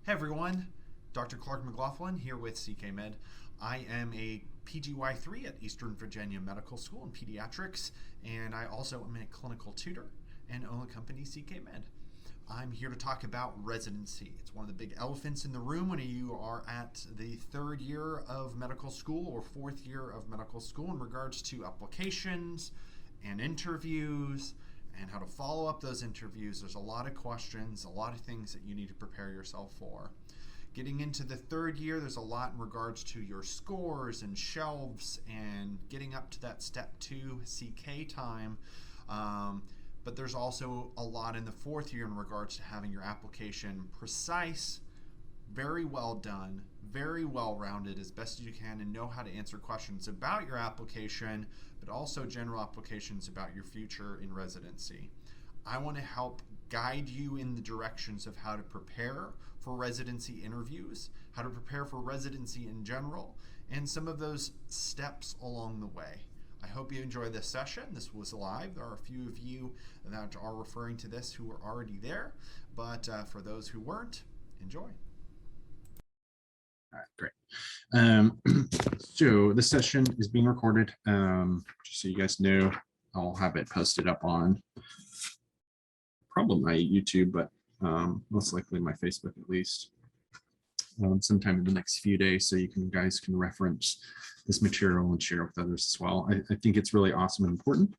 Hey everyone, Dr. Clark McLaughlin here with CK Med. I am a PGY3 at Eastern Virginia Medical School in pediatrics, and I also am a clinical tutor and own the company CK Med. I'm here to talk about residency. It's one of the big elephants in the room when you are at the third year of medical school or fourth year of medical school in regards to applications and interviews and how to follow up those interviews. There's a lot of questions, a lot of things that you need to prepare yourself for. Getting into the third year, there's a lot in regards to your scores and shelves and getting up to that step 2 CK time. But there's also a lot in the fourth year in regards to having your application precise, very well done, very well rounded as best as you can, and know how to answer questions about your application, but also general applications about your future in residency. I want to help guide you in the directions of how to prepare for residency interviews, how to prepare for residency in general, and some of those steps along the way. I hope you enjoy this session. This was live. There are a few of you that are referring to this who were already there, but for those who weren't, enjoy. All right, great. So this session is being recorded. Just so you guys know, I'll have it posted up on probably my YouTube, but most likely my Facebook at least, sometime in the next few days, so you guys can reference this material and share with others as well. I think it's really awesome and important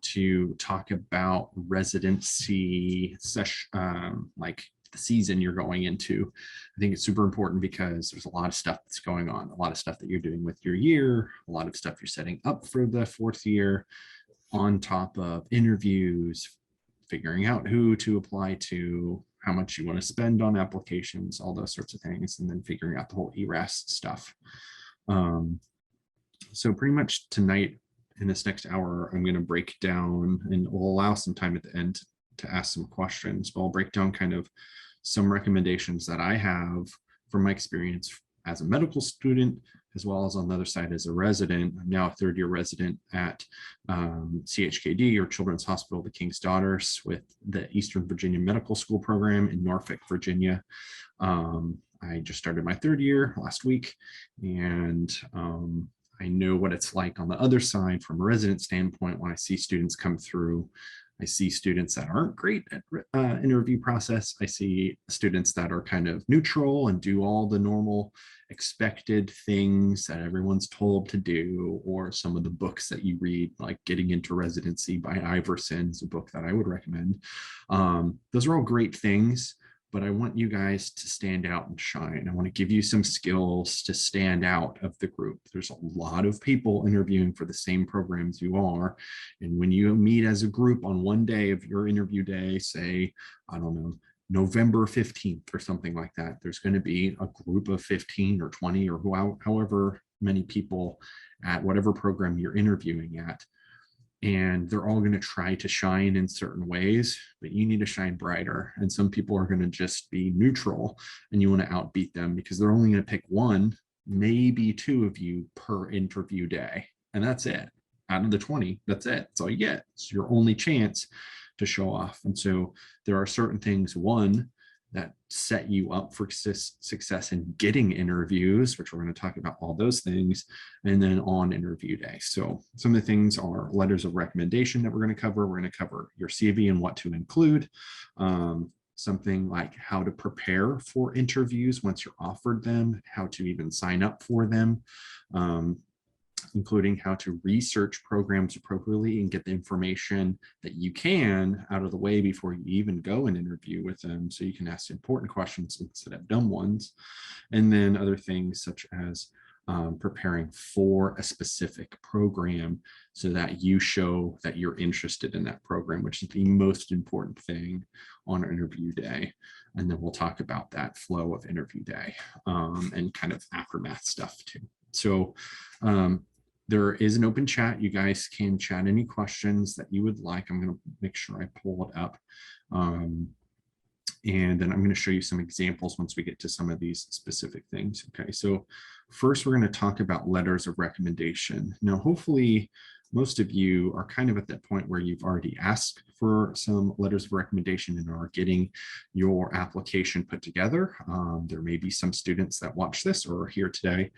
to talk about residency session, like the season you're going into. I think it's super important because there's a lot of stuff that's going on, a lot of stuff that you're doing with your year, a lot of stuff you're setting up for the fourth year, on top of interviews, figuring out who to apply to, how much you want to spend on applications, all those sorts of things, and then figuring out the whole ERAS stuff. So pretty much tonight, in this next hour, I'm going to break down, and we'll allow some time at the end to ask some questions, but I'll break down kind of some recommendations that I have from my experience as a medical student, as well as on the other side as a resident. I'm now a third-year resident at CHKD, or Children's Hospital of the King's Daughters, with the Eastern Virginia Medical School program in Norfolk, Virginia. I just started my third year last week, and I know what it's like on the other side from a resident standpoint. When I see students come through, I see students that aren't great at interview process. I see students that are kind of neutral and do all the normal expected things that everyone's told to do, or some of the books that you read, like Getting into Residency by Iverson is a book that I would recommend. Those are all great things, but I want you guys to stand out and shine. I want to give you some skills to stand out of the group. There's a lot of people interviewing for the same programs you are. And when you meet as a group on one day of your interview day, say, I don't know, November 15th or something like that, there's going to be a group of 15 or 20 or however many people at whatever program you're interviewing at. And they're all going to try to shine in certain ways, but you need to shine brighter. And some people are going to just be neutral, and you want to outbeat them because they're only going to pick one, maybe two of you per interview day. And that's it. Out of the 20, that's it. That's all you get. It's your only chance to show off. And so there are certain things, one, that set you up for success in getting interviews, which we're going to talk about all those things, and then on interview day. So some of the things are letters of recommendation that we're going to cover. We're going to cover your CV and what to include. Something like how to prepare for interviews once you're offered them, how to even sign up for them, including how to research programs appropriately and get the information that you can out of the way before you even go and interview with them, so you can ask important questions instead of dumb ones. And then other things such as preparing for a specific program so that you show that you're interested in that program, which is the most important thing on our interview day. And then we'll talk about that flow of interview day and kind of aftermath stuff too. So there is an open chat. You guys can chat any questions that you would like. I'm going to make sure I pull it up. And then I'm going to show you some examples once we get to some of these specific things. Okay, so first we're going to talk about letters of recommendation. Now, hopefully most of you are kind of at that point where you've already asked for some letters of recommendation and are getting your application put together. There may be some students that watch this or are here today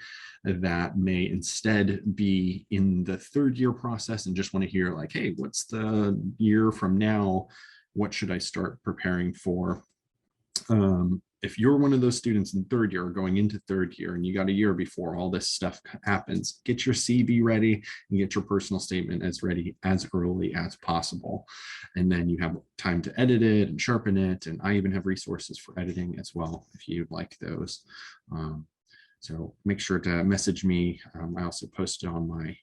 that may instead be in the third year process and just want to hear like, hey, what's the year from now? What should I start preparing for? If you're one of those students in third year or going into third year and you got a year before all this stuff happens, get your CV ready and get your personal statement as ready as early as possible. And then you have time to edit it and sharpen it. And I even have resources for editing as well, if you'd like those. So make sure to message me. I also posted on my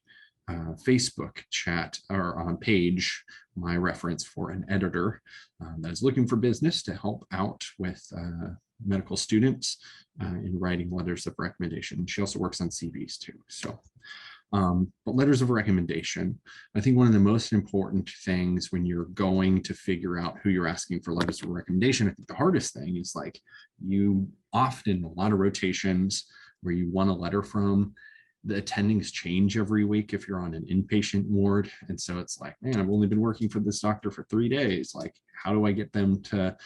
Facebook chat or on page my reference for an editor that is looking for business to help out with medical students in writing letters of recommendation. She also works on CVs too. So, but letters of recommendation, I think one of the most important things when you're going to figure out who you're asking for letters of recommendation, I think the hardest thing is like you often, a lot of rotations where you want a letter from, the attendings change every week if you're on an inpatient ward. And so it's like, man, I've only been working for this doctor for 3 days. Like, how do I get them to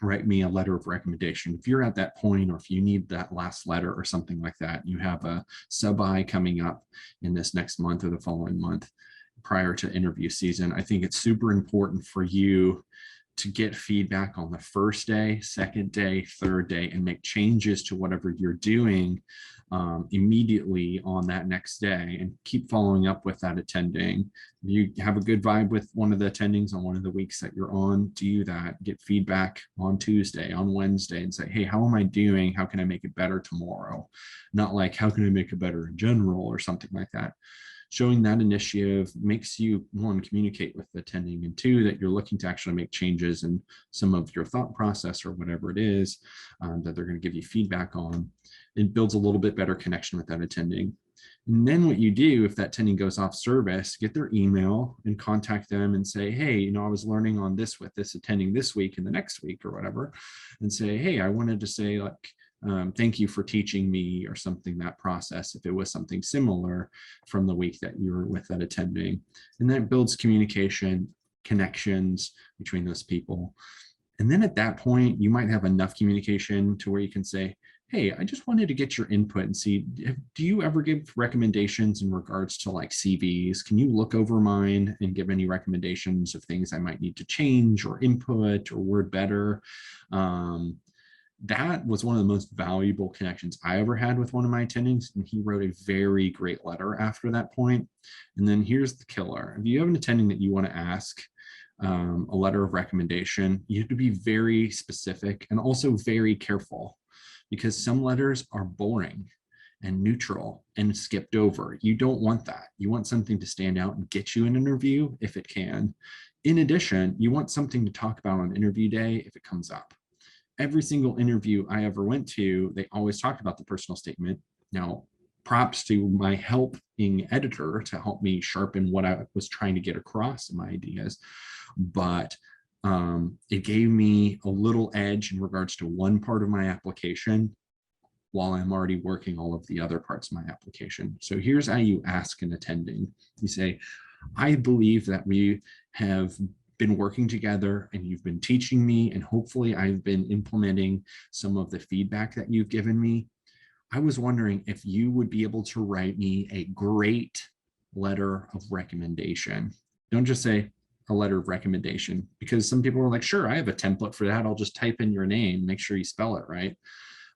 write me a letter of recommendation? If you're at that point, or if you need that last letter or something like that, you have a sub-I coming up in this next month or the following month prior to interview season, I think it's super important for you to get feedback on the first day, second day, third day, and make changes to whatever you're doing immediately on that next day, and keep following up with that attending. If you have a good vibe with one of the attendings on one of the weeks that you're on, do that. Get feedback on Tuesday, on Wednesday, and say, hey, how am I doing? How can I make it better tomorrow? Not like, how can I make it better in general or something like that. Showing that initiative makes you, one, communicate with the attending, and two, that you're looking to actually make changes in some of your thought process or whatever it is that they're going to give you feedback on. It builds a little bit better connection with that attending. And then what you do, if that attending goes off service, get their email and contact them and say, hey, you know, I was learning on this with this attending this week and the next week or whatever, and say, hey, I wanted to say like, thank you for teaching me or something, that process, if it was something similar from the week that you were with that attending. And that builds communication, connections between those people. And then at that point, you might have enough communication to where you can say, hey, I just wanted to get your input and see, do you ever give recommendations in regards to like CVs? Can you look over mine and give any recommendations of things I might need to change or input or word better? That was one of the most valuable connections I ever had with one of my attendings, and he wrote a very great letter after that point. And then here's the killer. If you have an attending that you want to ask a letter of recommendation, you have to be very specific and also very careful, because some letters are boring and neutral and skipped over. You don't want that. You want something to stand out and get you an interview if it can. In addition, you want something to talk about on interview day if it comes up. Every single interview I ever went to, they always talked about the personal statement. Now, props to my helping editor to help me sharpen what I was trying to get across in my ideas. But it gave me a little edge in regards to one part of my application while I'm already working all of the other parts of my application. So here's how you ask an attending. You say, I believe that we have been working together and you've been teaching me, and hopefully I've been implementing some of the feedback that you've given me. I was wondering if you would be able to write me a great letter of recommendation. Don't just say a letter of recommendation, because some people are like, sure, I have a template for that. I'll just type in your name, make sure you spell it right.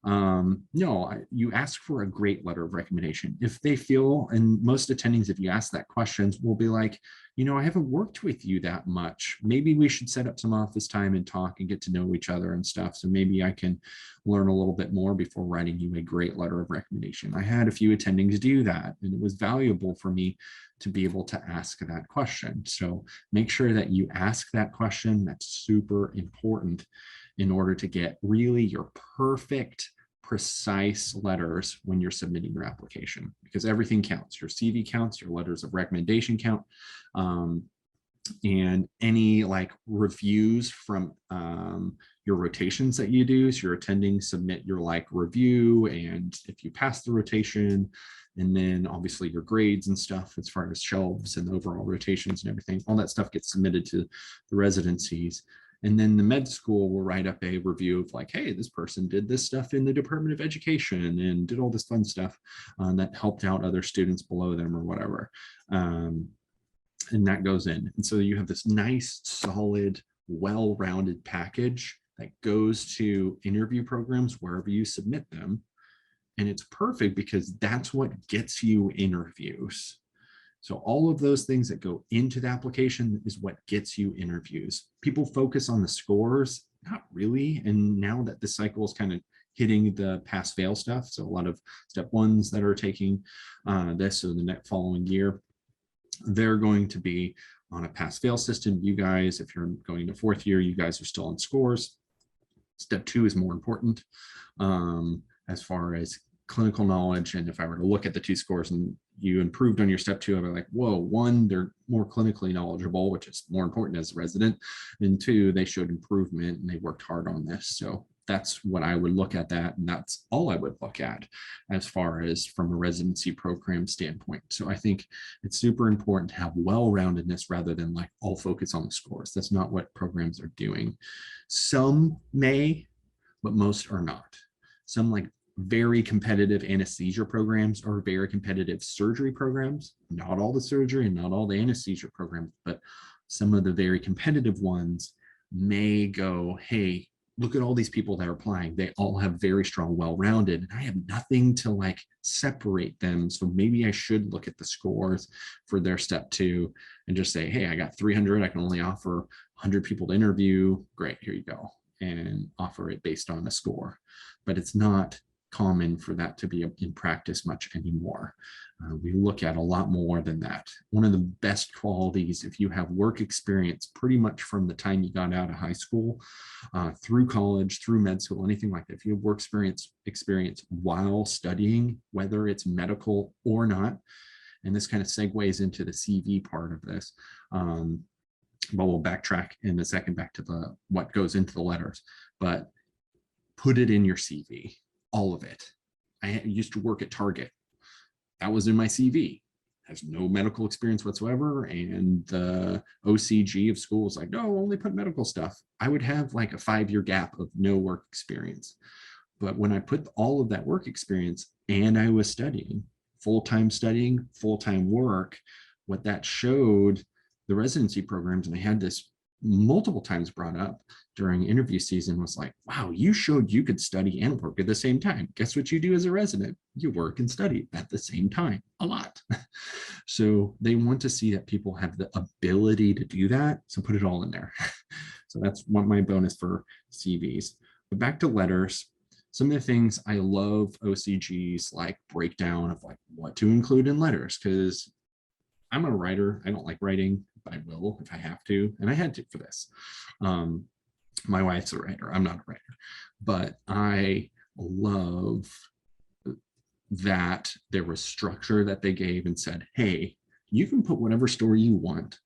No, you ask for a great letter of recommendation. If they feel, and most attendings, if you ask that questions, will be like, you know, I haven't worked with you that much. Maybe we should set up some office time and talk and get to know each other and stuff. So maybe I can learn a little bit more before writing you a great letter of recommendation. I had a few attendings do that, and it was valuable for me to be able to ask that question. So make sure that you ask that question. That's super important in order to get really your perfect, precise letters when you're submitting your application, because everything counts. Your CV counts, your letters of recommendation count, and any like reviews from your rotations that you do. So you're attending, submit your like review, and if you pass the rotation, and then obviously your grades and stuff as far as shelves and overall rotations and everything, all that stuff gets submitted to the residencies. And then the med school will write up a review of like, hey, this person did this stuff in the Department of Education and did all this fun stuff that helped out other students below them or whatever. And that goes in. And so you have this nice, solid, well-rounded package that goes to interview programs wherever you submit them. And it's perfect because that's what gets you interviews. So all of those things that go into the application is what gets you interviews. People focus on the scores, not really. And now that the cycle is kind of hitting the pass fail stuff, so a lot of step ones that are taking this, so the next following year, they're going to be on a pass fail system. You guys, if you're going to fourth year, you guys are still on scores. Step 2 is more important as far as clinical knowledge. And if I were to look at the 2 scores and you improved on your step 2, I'd be like, whoa, 1, they're more clinically knowledgeable, which is more important as a resident. And 2, they showed improvement and they worked hard on this. So that's what I would look at that. And that's all I would look at as far as from a residency program standpoint. So I think it's super important to have well-roundedness rather than like all focus on the scores. That's not what programs are doing. Some may, but most are not. Some like very competitive anesthesia programs or very competitive surgery programs, not all the surgery and not all the anesthesia programs, but some of the very competitive ones may go, hey, look at all these people that are applying. They all have very strong, well-rounded, and I have nothing to like separate them. So maybe I should look at the scores for their step 2 and just say, hey, I got 300. I can only offer 100 people to interview. Great, here you go. And offer it based on the score. But it's not common for that to be in practice much anymore. We look at a lot more than that. One of the best qualities, if you have work experience pretty much from the time you got out of high school, through college, through med school, anything like that, if you have work experience while studying, whether it's medical or not, and this kind of segues into the CV part of this, but we'll backtrack in a second back to the what goes into the letters, but put it in your CV, all of it. I used to work at Target. That was in my CV. Has no medical experience whatsoever. And the OCG of school was like, no, only put medical stuff. I would have like a 5-year gap of no work experience. But when I put all of that work experience and I was studying, full-time work, what that showed the residency programs, and I had this multiple times brought up during interview season, was like, wow, you showed you could study and work at the same time. Guess what you do as a resident? You work and study at the same time a lot. So they want to see that people have the ability to do that. So put it all in there. So that's what my bonus for CVs. But back to letters. Some of the things I love OCG's like breakdown of like what to include in letters, because I'm a writer. I don't like writing, but I will if I have to. And I had to for this. My wife's a writer. I'm not a writer. But I love that there was structure that they gave and said, hey, you can put whatever story you want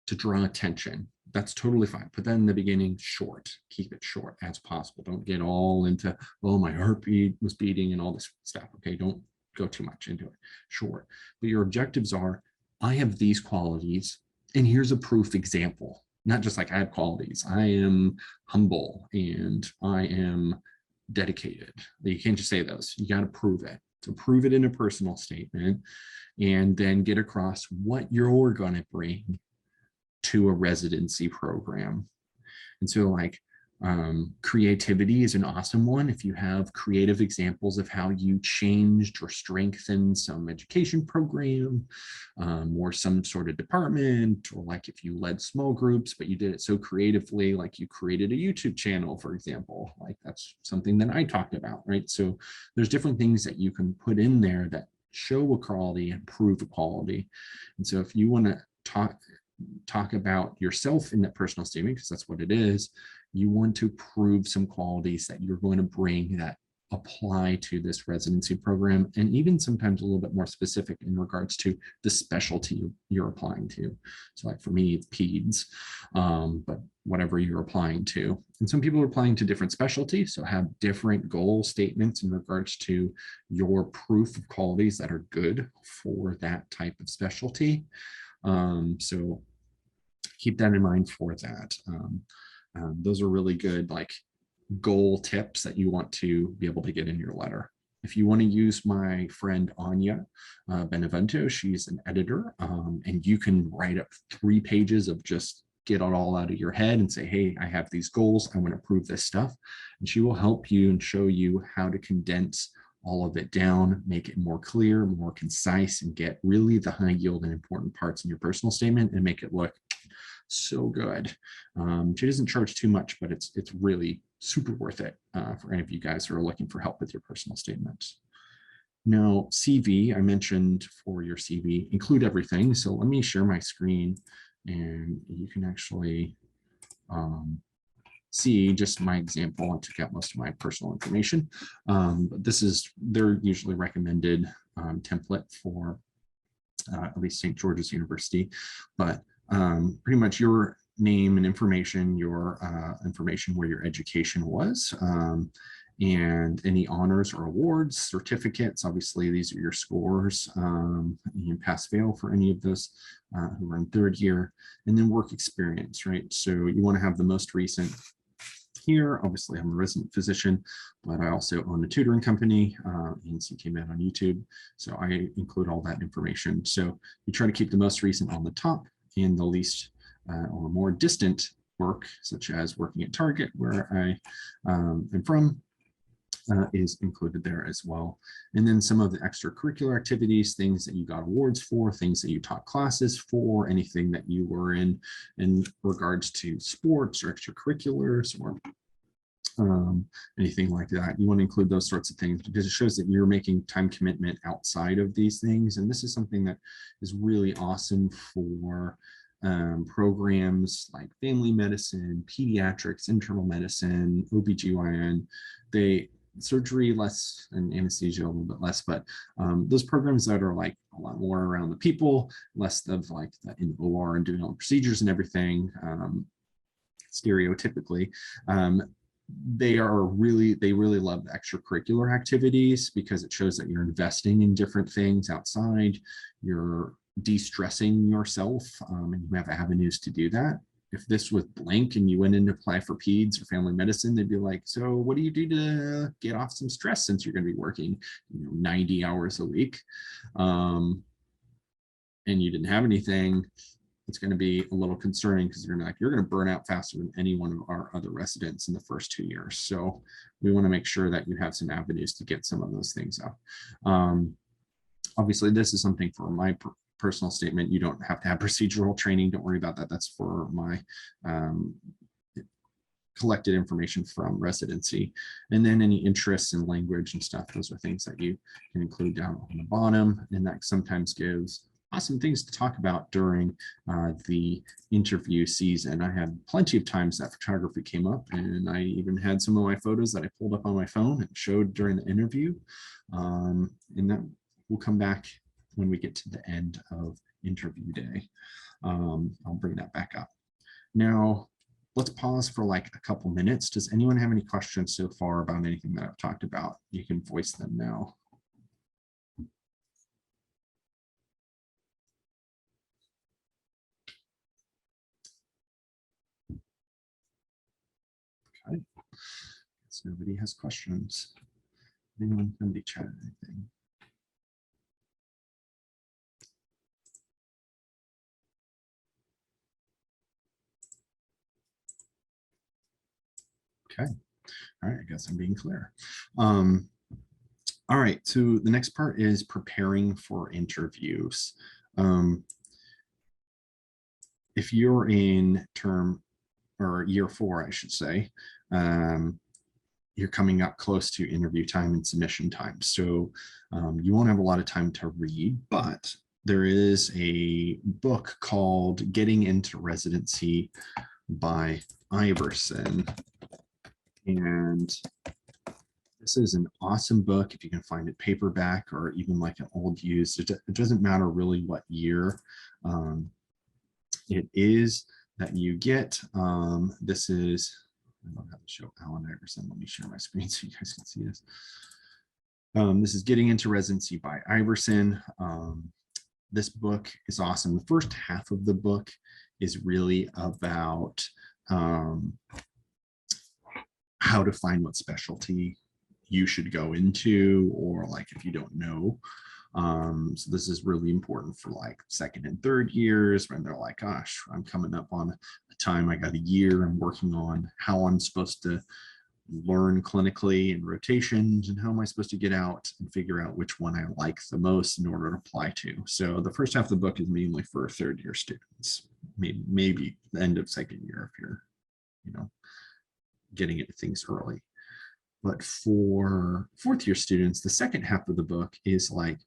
to draw attention. That's totally fine. Put that in the beginning short. Keep it short as possible. Don't get all into, oh, my heartbeat was beating and all this stuff. Okay, don't go too much into it. Short. But your objectives are, I have these qualities, and here's a proof example. Not just like I have qualities. I am humble and I am dedicated. You can't just say those. You got to prove it. So prove it in a personal statement, and then get across what you're going to bring to a residency program. And so like creativity is an awesome one. If you have creative examples of how you changed or strengthened some education program or some sort of department, or like if you led small groups, but you did it so creatively, like you created a YouTube channel, for example, like that's something that I talked about, right? So there's different things that you can put in there that show a quality and prove a quality. And so if you want to talk about yourself in that personal statement, because that's what it is, you want to prove some qualities that you're going to bring that apply to this residency program, and even sometimes a little bit more specific in regards to the specialty you're applying to. So like for me, it's peds, but whatever you're applying to. And some people are applying to different specialties, so have different goal statements in regards to your proof of qualities that are good for that type of specialty. So keep that in mind for that. Those are really good, like, goal tips that you want to be able to get in your letter. If you want to use my friend Anya Benevento, she's an editor, and you can write up 3 pages of just get it all out of your head and say, hey, I have these goals, I want to prove this stuff. And she will help you and show you how to condense all of it down, make it more clear, more concise, and get really the high yield and important parts in your personal statement and make it look so good. She doesn't charge too much, but it's really super worth it for any of you guys who are looking for help with your personal statements. Now, CV, I mentioned for your CV, include everything. So let me share my screen and you can actually see just my example. I took out most of my personal information, but this is their usually recommended template for at least St. George's University. But pretty much your name and information, your information where your education was, and any honors or awards, certificates. Obviously, these are your scores. You can pass fail for any of those who are in 3rd year, and then work experience, right? So you want to have the most recent here. Obviously, I'm a resident physician, but I also own a tutoring company and CKMed on YouTube. So I include all that information. So you try to keep the most recent on the top and the least or more distant work, such as working at Target, where I am from, is included there as well. And then some of the extracurricular activities, things that you got awards for, things that you taught classes for, anything that you were in regards to sports or extracurriculars or anything like that. You want to include those sorts of things because it shows that you're making time commitment outside of these things. And this is something that is really awesome for programs like family medicine, pediatrics, internal medicine, OBGYN. Surgery less and anesthesia a little bit less, but those programs that are like a lot more around the people, less of like in the OR and doing all the procedures and everything, stereotypically, they really love the extracurricular activities because it shows that you're investing in different things outside, you're de-stressing yourself, and you have avenues to do that. If this was blank and you went in to apply for peds or family medicine, they'd be like, so what do you do to get off some stress since you're going to be working 90 hours a week, and you didn't have anything? It's going to be a little concerning because you're going to burn out faster than any one of our other residents in the first 2 years. So we want to make sure that you have some avenues to get some of those things up. Obviously, this is something for my personal statement. You don't have to have procedural training. Don't worry about that. That's for my collected information from residency. And then any interests in language and stuff, those are things that you can include down on the bottom. And that sometimes gives awesome things to talk about during the interview season. I had plenty of times that photography came up, and I even had some of my photos that I pulled up on my phone and showed during the interview. And that will come back when we get to the end of interview day. I'll bring that back up. Now, let's pause for like a couple minutes. Does anyone have any questions so far about anything that I've talked about? You can voice them now. Okay, guess nobody has questions. Anyone can be chatting anything? Okay, all right, I guess I'm being clear. All right, so the next part is preparing for interviews. If you're in term or year 4, I should say, you're coming up close to interview time and submission time. So you won't have a lot of time to read, but there is a book called Getting into Residency by Iverson. And This is an awesome book if you can find it paperback or even like an old used. It doesn't matter really what year it is that you get. This is, I don't have to show Alan Iverson. Let me share my screen so you guys can see this. This is Getting into Residency by Iverson. This book is awesome. The first half of the book is really about how to find what specialty you should go into, or like if you don't know. So this is really important for like second and third years when they're like, gosh, I'm coming up on a time, I got a year, I'm working on how I'm supposed to learn clinically and rotations, and how am I supposed to get out and figure out which one I like the most in order to apply to. So the first half of the book is mainly for third year students, maybe the end of second year if you're, getting into things early. But for fourth year students, the second half of the book is like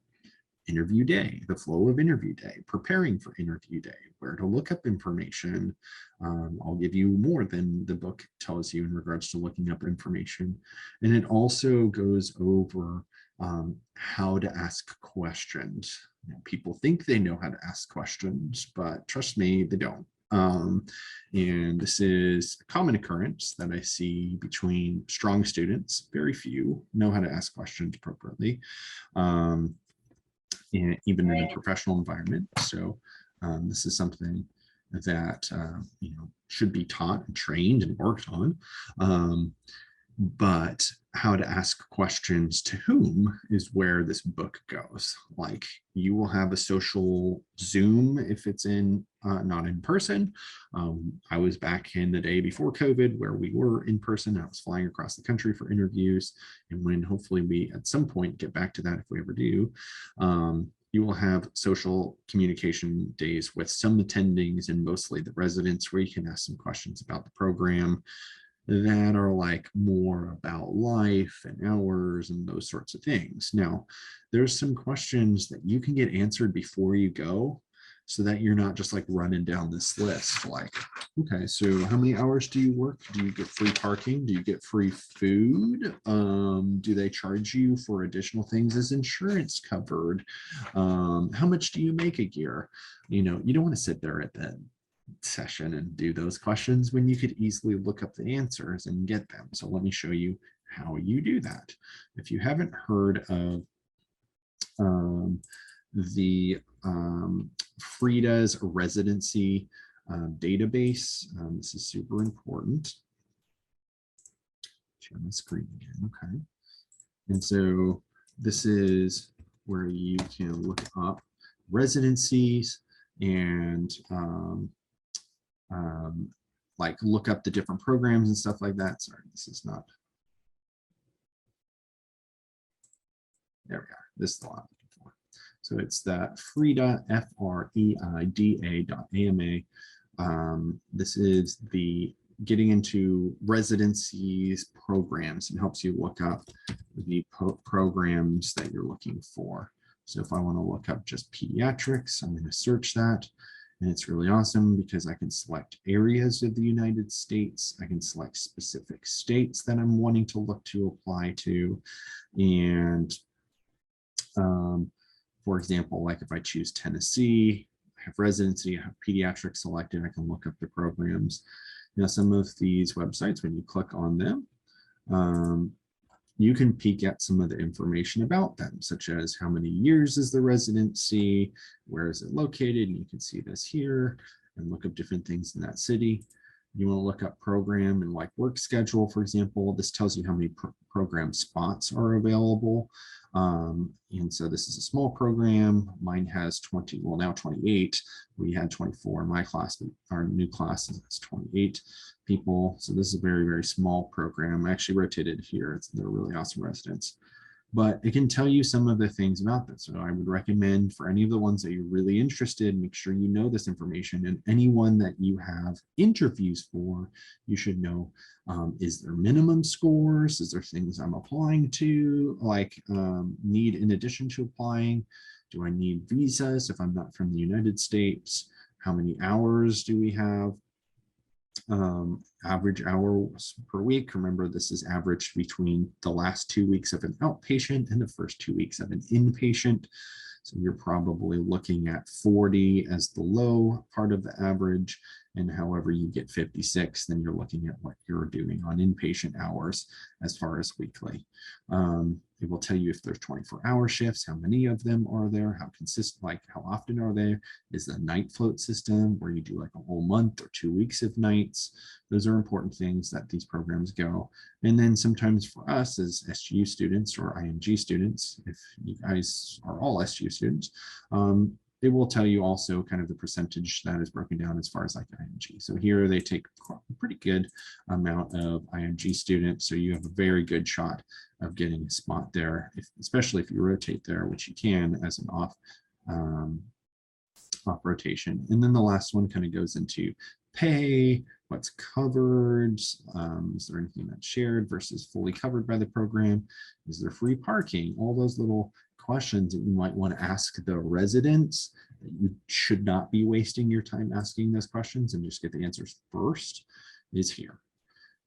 interview day, the flow of interview day, preparing for interview day, where to look up information. I'll give you more than the book tells you in regards to looking up information. And it also goes over how to ask questions. People think they know how to ask questions, but trust me, they don't. And this is a common occurrence that I see between strong students. Very few know how to ask questions appropriately. Even in a professional environment. So this is something that should be taught and trained and worked on. But how to ask questions to whom is where this book goes. Like, you will have a social Zoom if it's not in person. I was back in the day before COVID where we were in person. I was flying across the country for interviews. And when hopefully we at some point get back to that, if we ever do, you will have social communication days with some attendings and mostly the residents, where you can ask some questions about the program that are like more about life and hours and those sorts of things. Now, there's some questions that you can get answered before you go, so that you're not just like running down this list like, okay, so how many hours do you work? Do you get free parking? Do you get free food? Do they charge you for additional things? Is insurance covered? How much do you make a year? You don't want to sit there at the session and do those questions when you could easily look up the answers and get them. So let me show you how you do that. If you haven't heard of the Frida's residency database, this is super important. Share my screen again, okay. And so this is where you can look up residencies and like look up the different programs and stuff like that. Sorry, this is not. There we are. This is the one I'm looking for. So it's that FREIDA, FREIDA.AMA. This is the getting into residencies programs, and helps you look up the programs that you're looking for. So if I want to look up just pediatrics, I'm going to search that. And it's really awesome because I can select areas of the United States. I can select specific states that I'm wanting to look to apply to. And for example, like if I choose Tennessee, I have residency, I have pediatrics selected, I can look up the programs. Now, some of these websites, when you click on them, you can peek at some of the information about them, such as how many years is the residency, where is it located, and you can see this here, and look up different things in that city. You want to look up program and like work schedule, for example. This tells you how many program spots are available. And so this is a small program. Mine has 20, well now 28. We had 24 in my class, but our new class is 28 people. So this is a very, very small program. I actually rotated here. They're really awesome residents. But it can tell you some of the things about this. So I would recommend for any of the ones that you're really interested, make sure you know this information, and anyone that you have interviews for, you should know, is there minimum scores? Is there things I'm applying to, like need in addition to applying? Do I need visas if I'm not from the United States? How many hours do we have? Average hours per week. Remember, this is averaged between the last 2 weeks of an outpatient and the first 2 weeks of an inpatient. So you're probably looking at 40 as the low part of the average. And however you get 56, then you're looking at what you're doing on inpatient hours as far as weekly. It will tell you if there's 24-hour shifts, how many of them are there, how consistent, like how often are they? Is the night float system where you do like a whole month or 2 weeks of nights? Those are important things that these programs go. And then sometimes for us as SGU students or IMG students, if you guys are all SGU students, it will tell you also kind of the percentage that is broken down as far as like IMG. So here they take a pretty good amount of IMG students. So you have a very good shot of getting a spot there, especially if you rotate there, which you can as an off rotation. And then the last one kind of goes into pay, what's covered, is there anything that's shared versus fully covered by the program, is there free parking, all those little questions that you might want to ask the residents. You should not be wasting your time asking those questions and just get the answers first is here.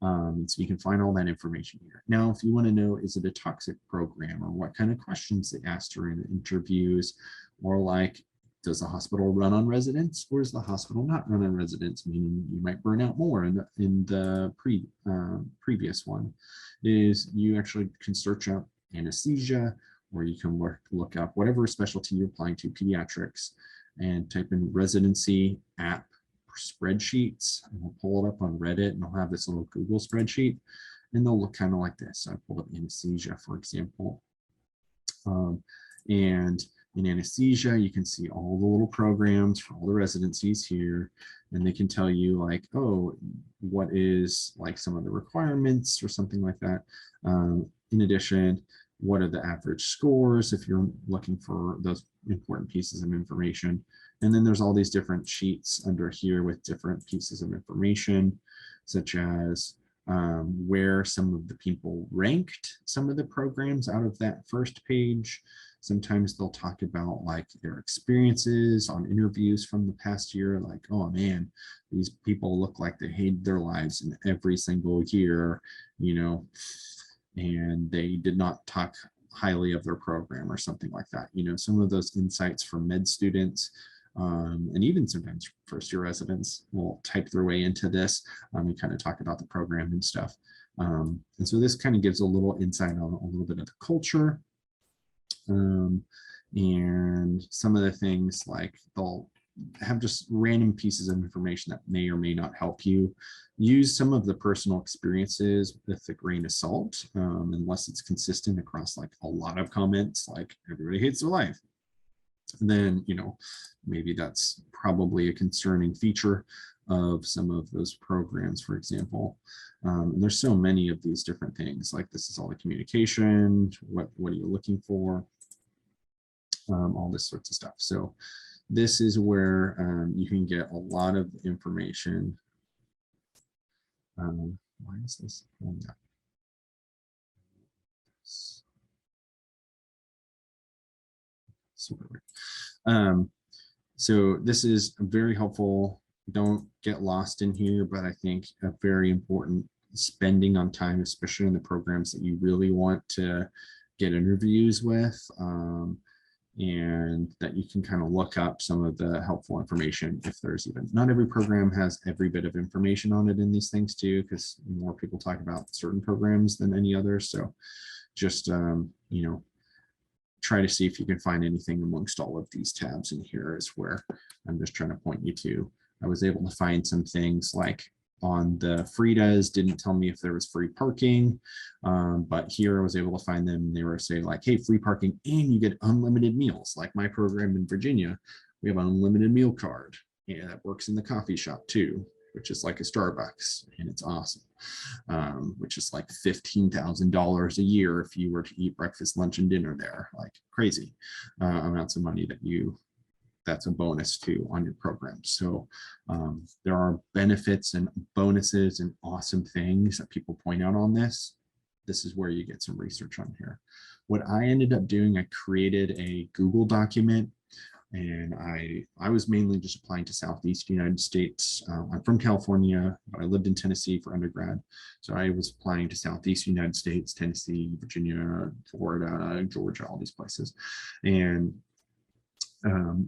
So you can find all that information here. Now, if you want to know, is it a toxic program or what kind of questions they ask during the interviews, or like, does the hospital run on residents or is the hospital not run on residents, meaning you might burn out more in the previous one, is you actually can search up anesthesia, or you can look up whatever specialty you're applying to, pediatrics, and type in residency app spreadsheets, and we'll pull it up on Reddit, and they'll have this little Google spreadsheet, and they'll look kind of like this. So I pulled up anesthesia, for example, and in anesthesia, you can see all the little programs for all the residencies here, and they can tell you like, oh, what is like some of the requirements or something like that. In addition, what are the average scores if you're looking for those important pieces of information. And then there's all these different sheets under here with different pieces of information, such as where some of the people ranked some of the programs out of that first page. Sometimes they'll talk about like their experiences on interviews from the past year, like, oh man, these people look like they hated their lives in every single year, you know, and they did not talk highly of their program or something like that. You know, some of those insights from med students, and even sometimes first year residents will type their way into this and kind of talk about the program and stuff. And so this kind of gives a little insight on a little bit of the culture. And some of the things, like they'll have just random pieces of information that may or may not help you. Use some of the personal experiences with a grain of salt, unless it's consistent across like a lot of comments, like everybody hates their life. Then, you know, maybe that's probably a concerning feature of some of those programs, for example. And there's so many of these different things, like this is all the communication, what are you looking for, all this sorts of stuff. So this is where you can get a lot of information. Why is this? Oh, yeah. Super weird. So this is very helpful. Don't get lost in here, but I think a very important spending on time, especially in the programs that you really want to get interviews with, and that you can kind of look up some of the helpful information. If there's even, not every program has every bit of information on it in these things too, because more people talk about certain programs than any others. So just, you know, try to see if you can find anything amongst all of these tabs in here is where I'm just trying to point you to. I was able to find some things like on the Fridas, didn't tell me if there was free parking, but here I was able to find them. They were saying like, hey, free parking and you get unlimited meals. Like my program in Virginia, we have an unlimited meal card, and that works in the coffee shop too, which is like a Starbucks, and it's awesome, which is like $15,000 a year if you were to eat breakfast, lunch, and dinner there, like crazy amounts of money that that's a bonus too on your program. So there are benefits and bonuses and awesome things that people point out on this. This is where you get some research on here. What I ended up doing, I created a Google document And I was mainly just applying to Southeast United States. I'm from California, but I lived in Tennessee for undergrad. So I was applying to Southeast United States, Tennessee, Virginia, Florida, Georgia, all these places. And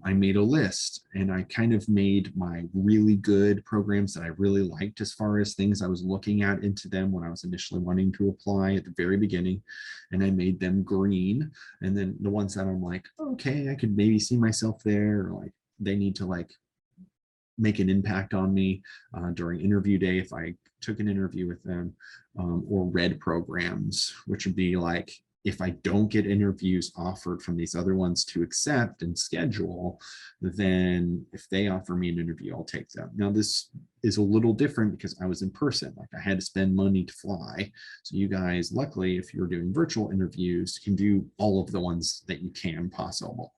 I made a list, and I kind of made my really good programs that I really liked as far as things I was looking at into them when I was initially wanting to apply at the very beginning. And I made them green. And then the ones that I'm like, okay, I could maybe see myself there, or like they need to like make an impact on me during interview day if I took an interview with them, or red programs, which would be like, if I don't get interviews offered from these other ones to accept and schedule, then if they offer me an interview, I'll take them. Now, this is a little different because I was in person. Like I had to spend money to fly. So you guys, luckily, if you're doing virtual interviews, can do all of the ones that you can possible.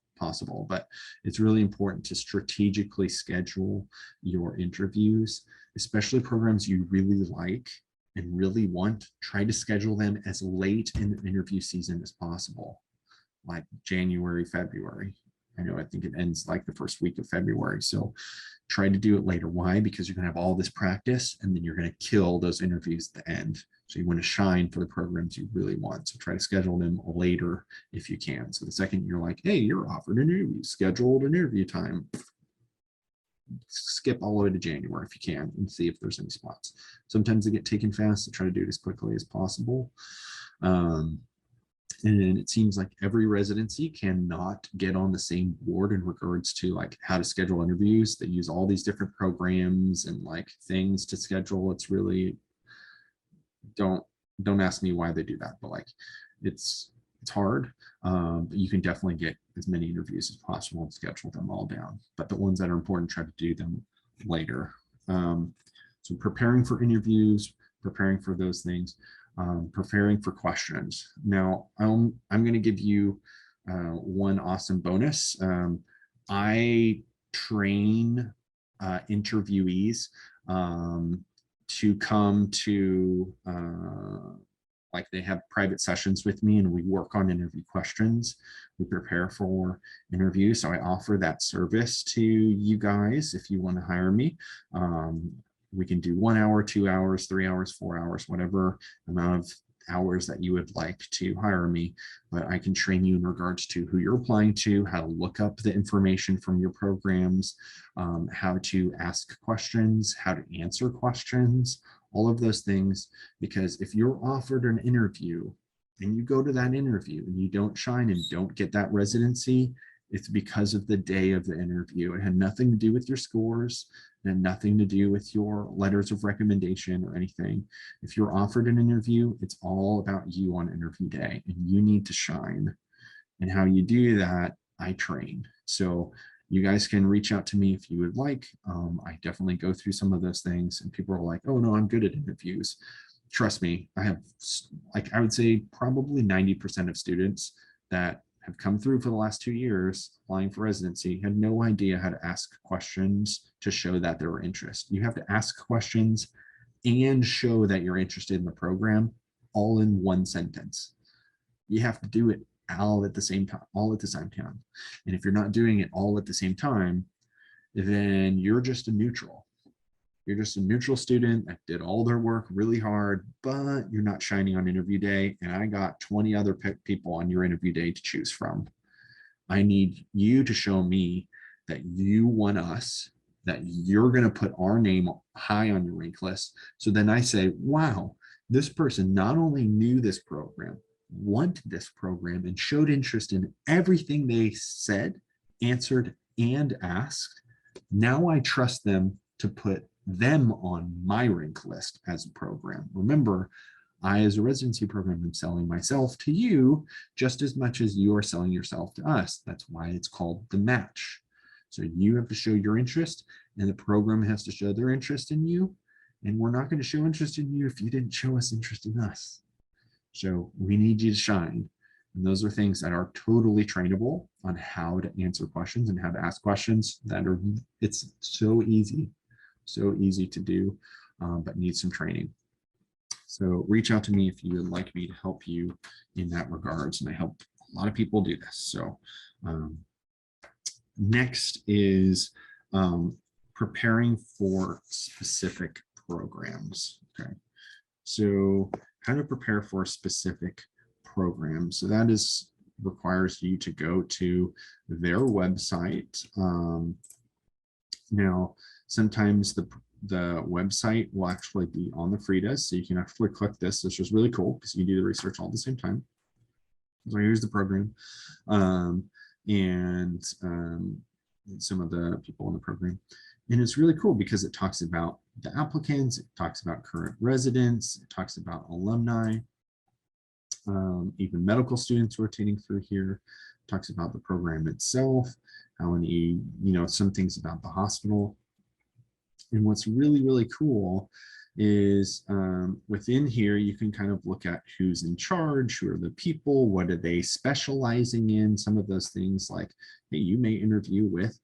But it's really important to strategically schedule your interviews, especially programs you really like and really want. Try to schedule them as late in the interview season as possible, like January, February. I think it ends like the first week of February. So try to do it later. Why? Because you're going to have all this practice and then you're going to kill those interviews at the end. So you want to shine for the programs you really want. So try to schedule them later if you can. So the second you're like, hey, you're offered an interview, scheduled an interview time, skip all the way to January if you can and see if there's any spots. Sometimes they get taken fast, so try to do it as quickly as possible. And it seems like every residency cannot get on the same board in regards to like how to schedule interviews. They use all these different programs and like things to schedule. It's really, don't ask me why they do that, but like it's hard. But you can definitely get as many interviews as possible and schedule them all down. But the ones that are important, try to do them later. So preparing for interviews, preparing for those things, preparing for questions. Now, I'm going to give you one awesome bonus. I train interviewees to come to like they have private sessions with me and we work on interview questions. We prepare for interviews. So I offer that service to you guys if you want to hire me. We can do 1 hour, 2 hours, 3 hours, 4 hours, whatever amount of hours that you would like to hire me. But I can train you in regards to who you're applying to, how to look up the information from your programs, how to ask questions, how to answer questions, all of those things. Because if you're offered an interview and you go to that interview and you don't shine and don't get that residency, it's because of the day of the interview. It had nothing to do with your scores. It had nothing to do with your letters of recommendation or anything. If you're offered an interview, it's all about you on interview day and you need to shine. And how you do that, I train. So you guys can reach out to me if you would like. I definitely go through some of those things and people are like, oh no, I'm good at interviews. Trust me, I have, like, I would say probably 90% of students that have come through for the last 2 years applying for residency had no idea how to ask questions to show that there were interest. You have to ask questions and show that you're interested in the program all in one sentence. You have to do it all at the same time. And if you're not doing it all at the same time, then you're just a neutral. You're just a neutral student that did all their work really hard, but you're not shining on interview day. And I got 20 other people on your interview day to choose from. I need you to show me that you want us, that you're going to put our name high on your rank list. So then I say, wow, this person not only knew this program, wanted this program, and showed interest in everything they said, answered, and asked. Now I trust them to put them on my rank list as a program. Remember, I, as a residency program, am selling myself to you just as much as you are selling yourself to us. That's why it's called the match. So you have to show your interest, and the program has to show their interest in you. And we're not going to show interest in you if you didn't show us interest in us. So we need you to shine. And those are things that are totally trainable on how to answer questions and how to ask questions. It's so easy to do, but needs some training. So reach out to me if you would like me to help you in that regards. And I help a lot of people do this. So Next is preparing for specific programs. Okay, so how to prepare for a specific program. So that is requires you to go to their website. Now, sometimes the website will actually be on the free desk, so you can actually click this, which is really cool because you can do the research all at the same time. So here's the program, and some of the people in the program. And it's really cool because it talks about the applicants, it talks about current residents, it talks about alumni, even medical students rotating through here, it talks about the program itself, how many, some things about the hospital. And what's really, really cool is within here, you can kind of look at who's in charge, who are the people, what are they specializing in, some of those things like, hey, you may interview with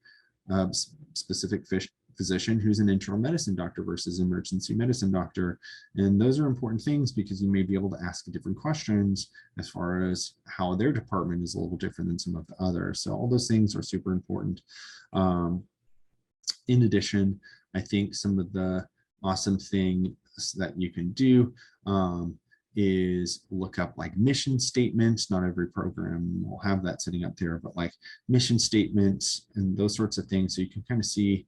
a specific physician who's an internal medicine doctor versus emergency medicine doctor. And those are important things because you may be able to ask different questions as far as how their department is a little different than some of the others. So all those things are super important. In addition, I think some of the awesome things that you can do is look up like mission statements. Not every program will have that sitting up there, but like mission statements and those sorts of things. So you can kind of see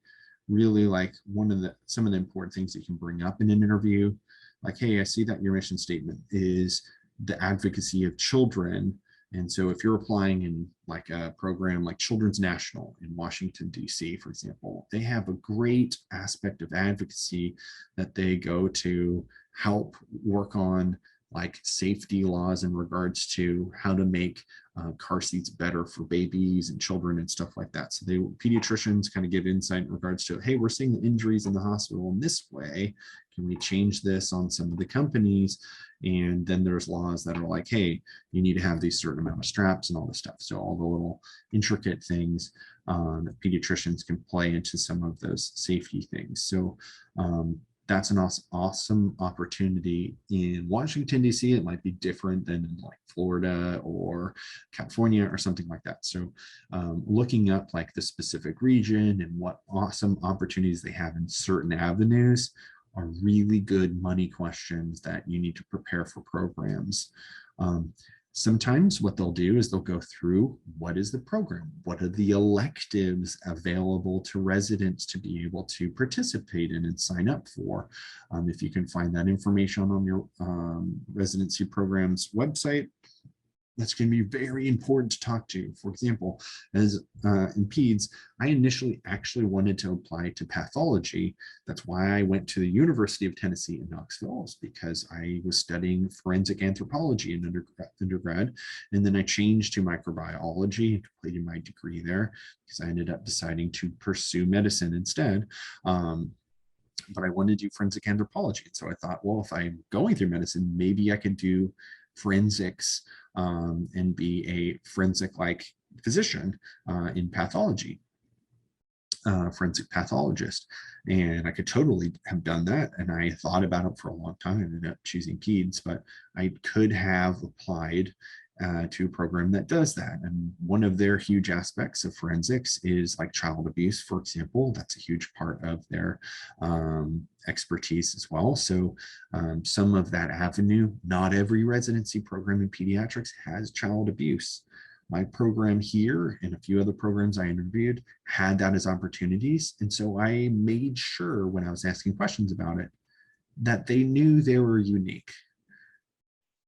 really like some of the important things that you can bring up in an interview. Like, hey, I see that your mission statement is the advocacy of children. And so if you're applying in like a program like Children's National in Washington, D.C., for example, they have a great aspect of advocacy that they go to help work on like safety laws in regards to how to make car seats better for babies and children and stuff like that. So pediatricians kind of give insight in regards to, hey, we're seeing the injuries in the hospital in this way. Can we change this on some of the companies? And then there's laws that are like, hey, you need to have these certain amount of straps and all this stuff. So all the little intricate things that pediatricians can play into some of those safety things. So that's an awesome opportunity in Washington, D.C. It might be different than in like Florida or California or something like that. So looking up like the specific region and what awesome opportunities they have in certain avenues are really good money questions that you need to prepare for programs. Sometimes what they'll do is they'll go through what is the program, what are the electives available to residents to be able to participate in and sign up for. If you can find that information on your residency program's website, that's going to be very important to talk to. For example, as in peds, I initially actually wanted to apply to pathology. That's why I went to the University of Tennessee in Knoxville, is because I was studying forensic anthropology in undergrad. And then I changed to microbiology and completed my degree there because I ended up deciding to pursue medicine instead. But I wanted to do forensic anthropology. And so I thought, well, if I'm going through medicine, maybe I could do forensics and be a forensic like physician in pathology, forensic pathologist. And I could totally have done that. And I thought about it for a long time and ended up choosing peds, but I could have applied to a program that does that. And one of their huge aspects of forensics is like child abuse, for example. That's a huge part of their expertise as well. So some of that avenue, not every residency program in pediatrics has child abuse. My program here and a few other programs I interviewed had that as opportunities. And so I made sure when I was asking questions about it, that they knew they were unique,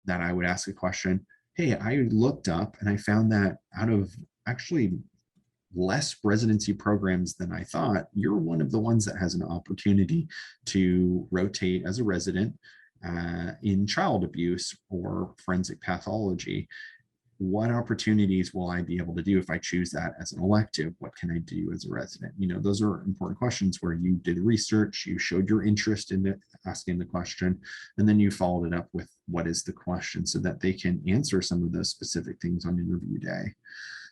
that I would ask a question, hey, I looked up and I found that out of actually less residency programs than I thought, you're one of the ones that has an opportunity to rotate as a resident in child abuse or forensic pathology. What opportunities will I be able to do if I choose that as an elective? What can I do as a resident? Those are important questions where you did research, you showed your interest in asking the question, and then you followed it up with what is the question so that they can answer some of those specific things on interview day.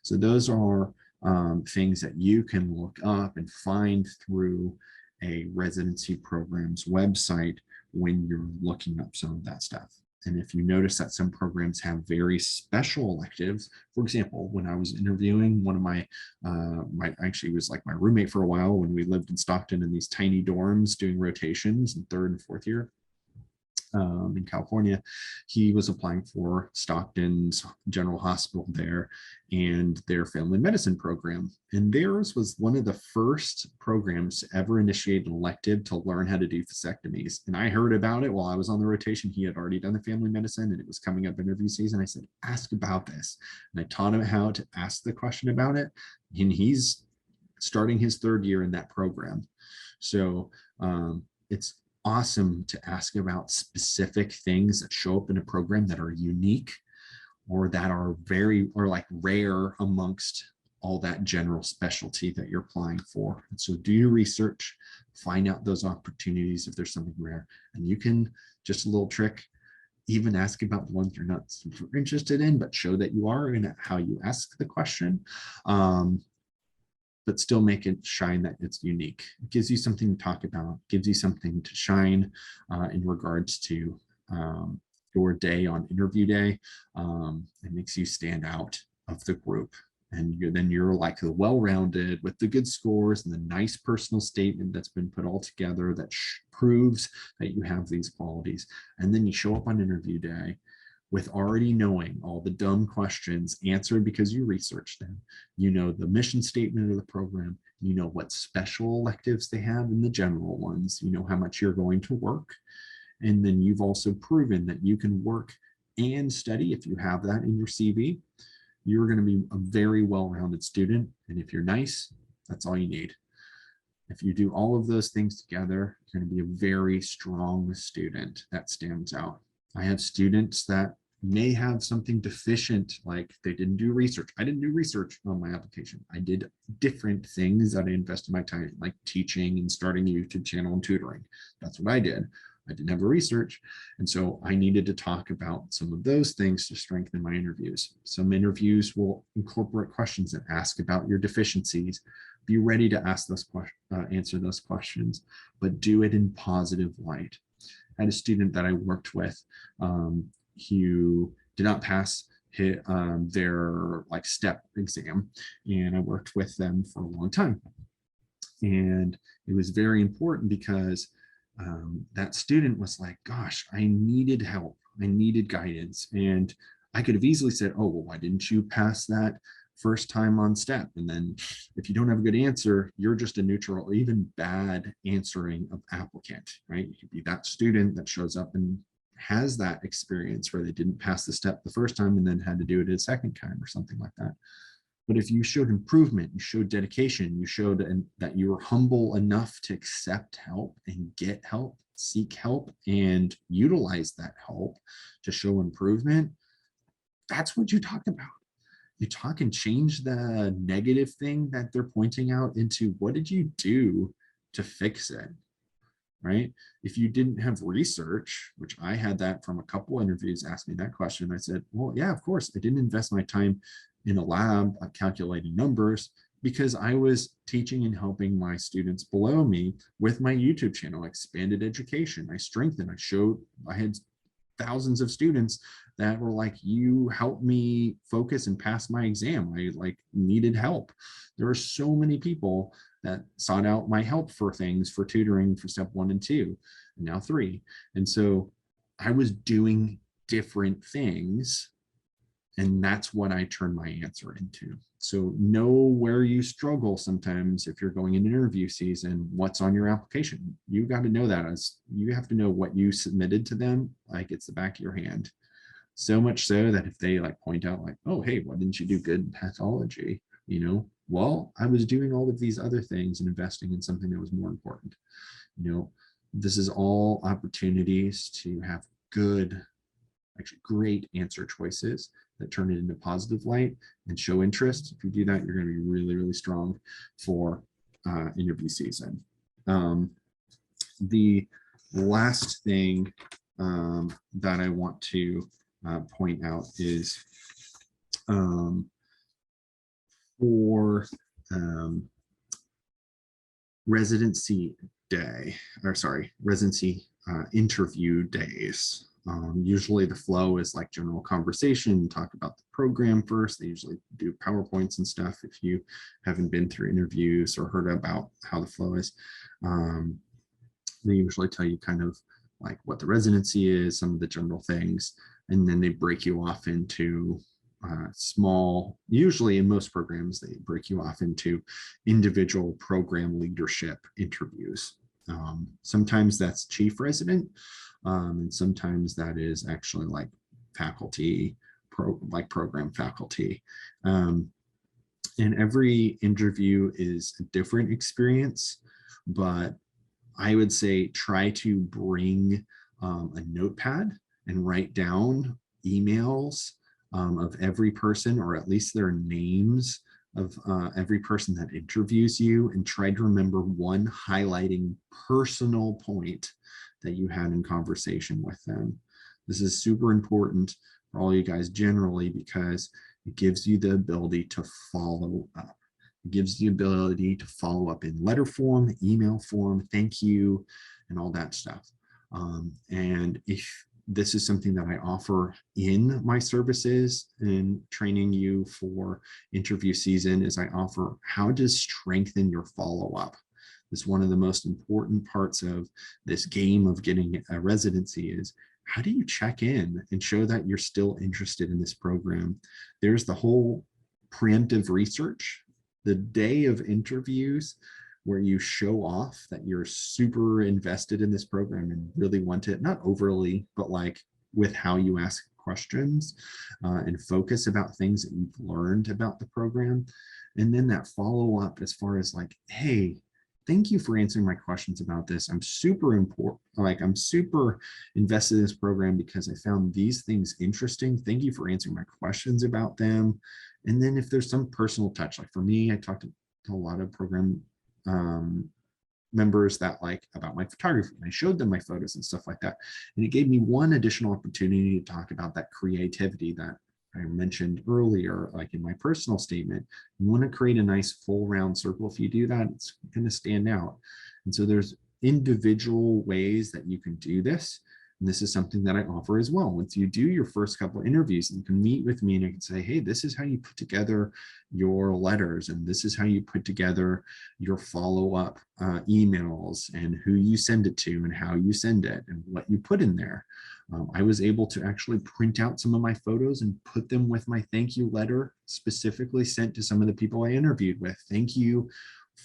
So those are things that you can look up and find through a residency program's website when you're looking up some of that stuff. And if you notice that some programs have very special electives, for example, when I was interviewing one of my actually was like my roommate for a while when we lived in Stockton in these tiny dorms doing rotations in third and fourth year. In California, he was applying for Stockton's General Hospital there and their family medicine program. And theirs was one of the first programs to ever initiate an elective to learn how to do vasectomies. And I heard about it while I was on the rotation. He had already done the family medicine and it was coming up interview season. I said, ask about this. And I taught him how to ask the question about it. And he's starting his third year in that program. So it's awesome to ask about specific things that show up in a program that are unique or that are like rare amongst all that general specialty that you're applying for. And so do your research, find out those opportunities if there's something rare. And you can, just a little trick, even ask about the ones you're not super interested in, but show that you are in how you ask the question. But still make it shine that it's unique. It gives you something to talk about, gives you something to shine in regards to your day on interview day. It makes you stand out of the group. And then you're like the well-rounded with the good scores and the nice personal statement that's been put all together that proves that you have these qualities. And then you show up on interview day with already knowing all the dumb questions answered because you researched them. You know the mission statement of the program. You know what special electives they have and the general ones. You know how much you're going to work. And then you've also proven that you can work and study. If you have that in your CV, you're going to be a very well-rounded student. And if you're nice, that's all you need. If you do all of those things together, you're going to be a very strong student that stands out. I have students that may have something deficient, like they didn't do research. I didn't do research on my application. I did different things that I invested my time in, like teaching and starting a YouTube channel and tutoring. That's what I did. I didn't have the research. And so I needed to talk about some of those things to strengthen my interviews. Some interviews will incorporate questions that ask about your deficiencies. Be ready to ask those answer those questions, but do it in positive light. I had a student that I worked with who did not pass their like step exam, and I worked with them for a long time. And it was very important because that student was like, gosh, I needed help. I needed guidance. And I could have easily said, oh, well, why didn't you pass that first time on step? And then if you don't have a good answer, you're just a neutral or even bad answering of applicant, right? You could be that student that shows up and has that experience where they didn't pass the step the first time and then had to do it a second time or something like that. But if you showed improvement, you showed dedication, you showed that you were humble enough to accept help and get help, seek help, and utilize that help to show improvement, that's what you talk about. You talk and change the negative thing that they're pointing out into what did you do to fix it, right? If you didn't have research, which I had that from a couple interviews asked me that question, I said, well, yeah, of course, I didn't invest my time in a lab calculating numbers because I was teaching and helping my students below me with my YouTube channel. I expanded education, I strengthened, I had thousands of students that were like, you helped me focus and pass my exam. I like needed help. There are so many people that sought out my help for things, for tutoring for step 1 and 2, and now 3. And so I was doing different things, and that's what I turn my answer into. So know where you struggle sometimes if you're going into interview season, what's on your application. You got to know that. As you have to know what you submitted to them, like it's the back of your hand. So much so that if they like point out like, oh, hey, why didn't you do good in pathology? You know, well, I was doing all of these other things and investing in something that was more important. You know, this is all opportunities to have good, actually great answer choices that turn it into positive light and show interest. If you do that, you're going to be really, really strong for interview season. The last thing that I want to point out is for residency day, or sorry, residency interview days. Usually the flow is like general conversation, talk about the program first. They usually do PowerPoints and stuff if you haven't been through interviews or heard about how the flow is. They usually tell you kind of like what the residency is, some of the general things, and then they break you off into small, usually in most programs, they break you off into individual program leadership interviews. Sometimes that's chief resident, and sometimes that is actually like faculty, like program faculty. And every interview is a different experience, but I would say try to bring a notepad and write down emails of every person, or at least their names of every person that interviews you, and try to remember one highlighting personal point that you had in conversation with them. This is super important for all you guys generally, because it gives you the ability to follow up. It gives you the ability to follow up in letter form, email form, thank you, and all that stuff. And if this is something that I offer in my services and training you for interview season, is I offer how to strengthen your follow-up. It's one of the most important parts of this game of getting a residency is how do you check in and show that you're still interested in this program? There's the whole preemptive research, the day of interviews, where you show off that you're super invested in this program and really want it, not overly, but like with how you ask questions and focus about things that you've learned about the program. And then that follow up as far as like, hey, thank you for answering my questions about this. I'm super important, like I'm super invested in this program because I found these things interesting. Thank you for answering my questions about them. And then if there's some personal touch, like for me, I talked to a lot of program members that like about my photography, and I showed them my photos and stuff like that. And it gave me one additional opportunity to talk about that creativity that I mentioned earlier, like in my personal statement. You want to create a nice full round circle. If you do that, it's going to stand out. And so there's individual ways that you can do this. And this is something that I offer as well. Once you do your first couple of interviews, you can meet with me and I can say, hey, this is how you put together your letters, and this is how you put together your follow-up emails, and who you send it to and how you send it and what you put in there. I was able to actually print out some of my photos and put them with my thank you letter specifically sent to some of the people I interviewed with. Thank you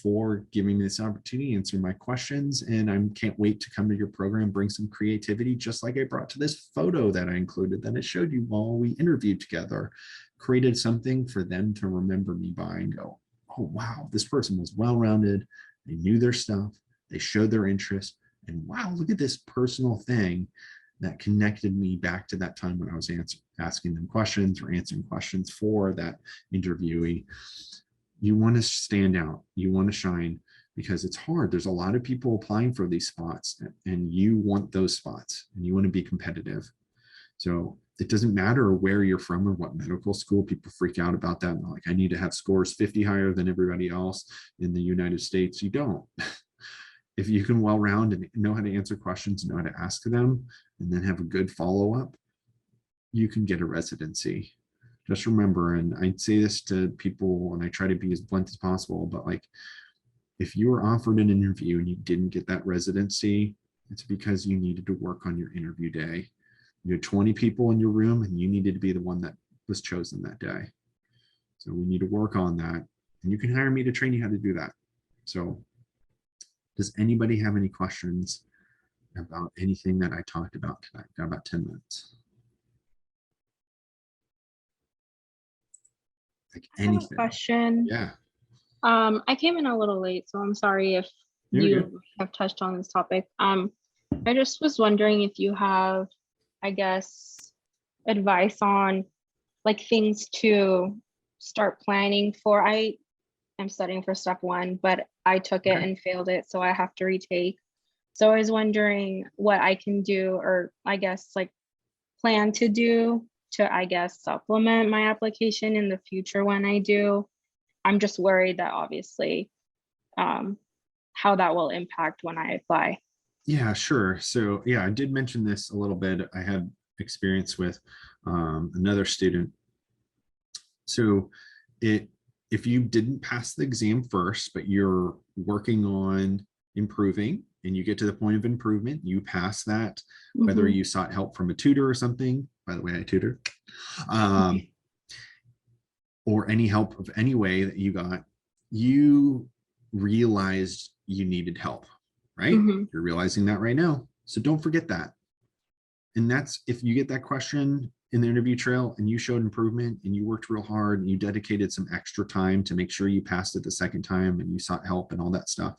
for giving me this opportunity, answering my questions, and I can't wait to come to your program, bring some creativity, just like I brought to this photo that I included that I showed you while we interviewed together. Created something for them to remember me by and go, oh wow, this person was well-rounded, they knew their stuff, they showed their interest, and wow, look at this personal thing that connected me back to that time when I was asking them questions or answering questions for that interviewee. You want to stand out, you want to shine, because it's hard. There's a lot of people applying for these spots, and you want those spots, and you want to be competitive. So it doesn't matter where you're from or what medical school. People freak out about that. And like, I need to have scores 50 higher than everybody else in the United States. You don't. If you can well-round and know how to answer questions, know how to ask them, and then have a good follow-up, you can get a residency. Just remember, and I say this to people and I try to be as blunt as possible, but like, if you were offered an interview and you didn't get that residency, it's because you needed to work on your interview day. You had 20 people in your room and you needed to be the one that was chosen that day. So we need to work on that, and you can hire me to train you how to do that. So does anybody have any questions about anything that I talked about tonight? Got about 10 minutes. Like anything. I have a question. Yeah. I came in a little late, so I'm sorry if you have touched on this topic. I just was wondering if you have, I guess, advice on like things to start planning for. I am studying for step 1, but I took it and failed it, so I have to retake. So I was wondering what I can do, or I guess like plan to do to, I guess, supplement my application in the future when I do. I'm just worried that obviously how that will impact when I apply. Yeah, sure. So yeah, I did mention this a little bit. I had experience with another student. So it if you didn't pass the exam first, but you're working on improving and you get to the point of improvement, you pass that, whether Mm-hmm. you sought help from a tutor or something. By the way, I tutor. Um, or any help of any way that you got, you realized you needed help, right? Mm-hmm. You're realizing that right now. So don't forget that. And that's if you get that question in the interview trail and you showed improvement and you worked real hard and you dedicated some extra time to make sure you passed it the second time and you sought help and all that stuff,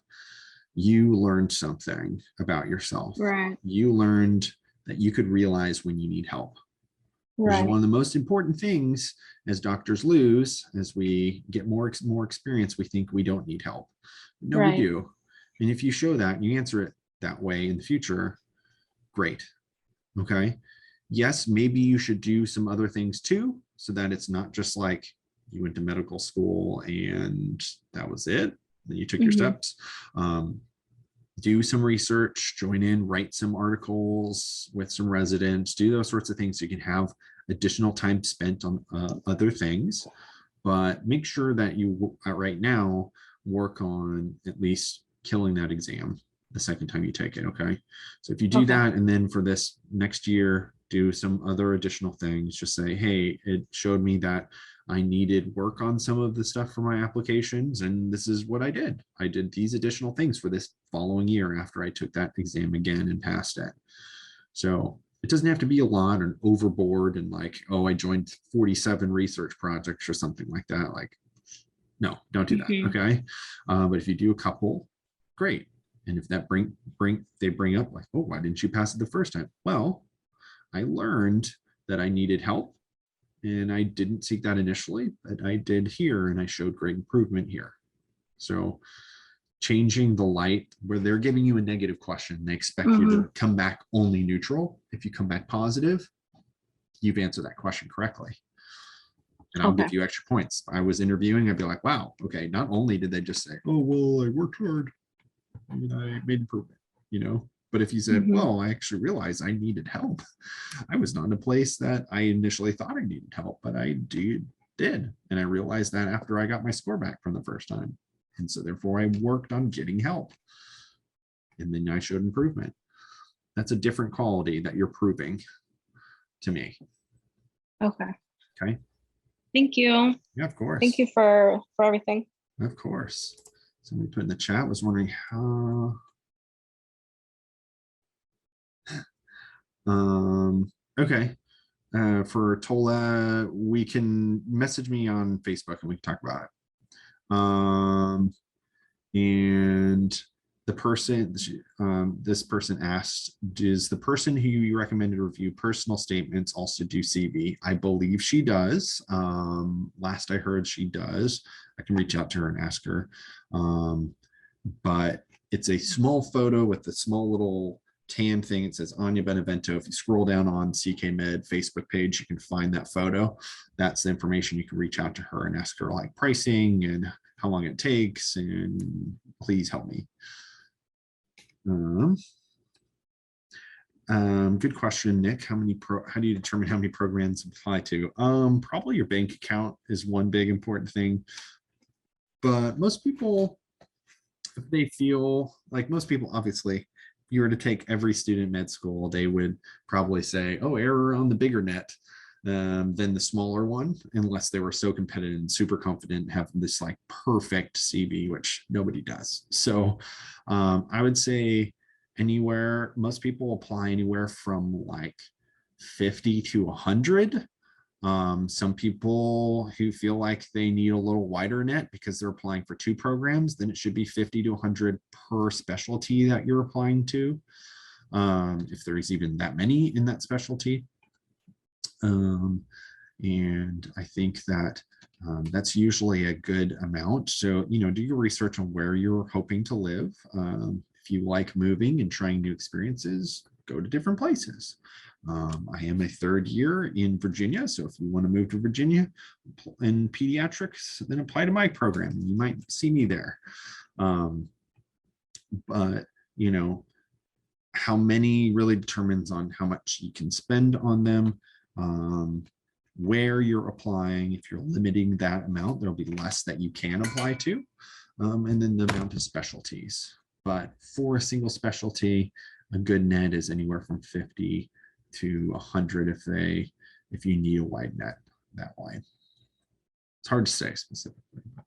you learned something about yourself. Right. You learned that you could realize when you need help, which is one Right. of the most important things. As doctors lose, as we get more experience, we think we don't need help. No, we Right. do. And if you show that and you answer it that way in the future, great. Okay. Yes, maybe you should do some other things too, so that it's not just like you went to medical school and that was it. Then you took your Mm-hmm. steps. Do some research, join in, write some articles with some residents, do those sorts of things so you can have additional time spent on other things. But make sure that you, right now, work on at least killing that exam the second time you take it. Okay. So if you do Okay. that, and then for this next year, do some other additional things, just say, hey, it showed me that I needed work on some of the stuff for my applications, and this is what I did. I did these additional things for this following year after I took that exam again and passed it. So it doesn't have to be a lot and overboard and like, oh, I joined 47 research projects or something like that. Like, no, don't do that. Mm-hmm. Okay. But if you do a couple, great. And if that they bring up like, oh, why didn't you pass it the first time? Well, I learned that I needed help and I didn't seek that initially, but I did here and I showed great improvement here. So changing the light where they're giving you a negative question, they expect you Mm-hmm. to come back only neutral. If you come back positive, you've answered that question correctly. And I'll Okay. give you extra points. I was interviewing, I'd be like, wow, okay, not only did they just say, oh, well, I worked hard and I made improvement, but if you said, Mm-hmm. well, I actually realized I needed help. I was not in a place that I initially thought I needed help, but I did. And I realized that after I got my score back from the first time. And so therefore I worked on getting help. And then I showed improvement. That's a different quality that you're proving to me. Okay. Okay. Thank you. Yeah, of Thank course. you for everything. Of course. Somebody put in the chat was wondering how. Okay. For Tola, we can message me on Facebook and we can talk about it. And the person, this person asked, does the person who you recommended review personal statements also do CV? I believe she does. Last I heard, she does. I can reach out to her and ask her. But it's a small photo with a small little tan thing. It says Anya Benevento. If you scroll down on CK Med Facebook page, you can find that photo. That's the information. You can reach out to her and ask her like pricing and how long it takes, and please help me. Good question, Nick. How do you determine how many programs apply to? Probably your bank account is one big important thing. But most people, if they feel like obviously, if you were to take every student med school, they would probably say, oh, error on the bigger net than the smaller one, unless they were so competitive and super confident, have this like perfect CV, which nobody does. So I would say most people apply anywhere from like 50 to 100. Some people who feel like they need a little wider net because they're applying for 2 programs, then it should be 50 to 100 per specialty that you're applying to, if there's even that many in that specialty. And I think that that's usually a good amount. So, do your research on where you're hoping to live. If you like moving and trying new experiences, go to different places. I am a 3rd year in Virginia. So if you want to move to Virginia in pediatrics, then apply to my program. You might see me there. But, how many really determines on how much you can spend on them, where you're applying. If you're limiting that amount, there'll be less that you can apply to, and then the amount of specialties. But for a single specialty, a good net is anywhere from 50 to 100 if you need a wide net that wide. It's hard to say specifically, but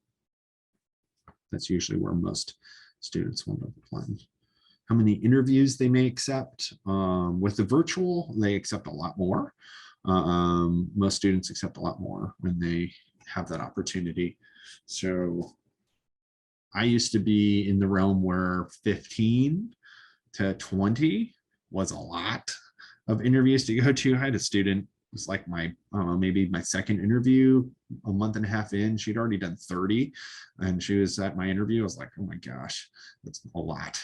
that's usually where most students want to apply. How many interviews they may accept. With the virtual, they accept a lot more. Most students accept a lot more when they have that opportunity. So I used to be in the realm where 15 to 20 was a lot of interviews to go to. I had a student, it was like my, I don't know, maybe my second interview, a month and a half in, she'd already done 30 and she was at my interview. I was like, oh my gosh, that's a lot.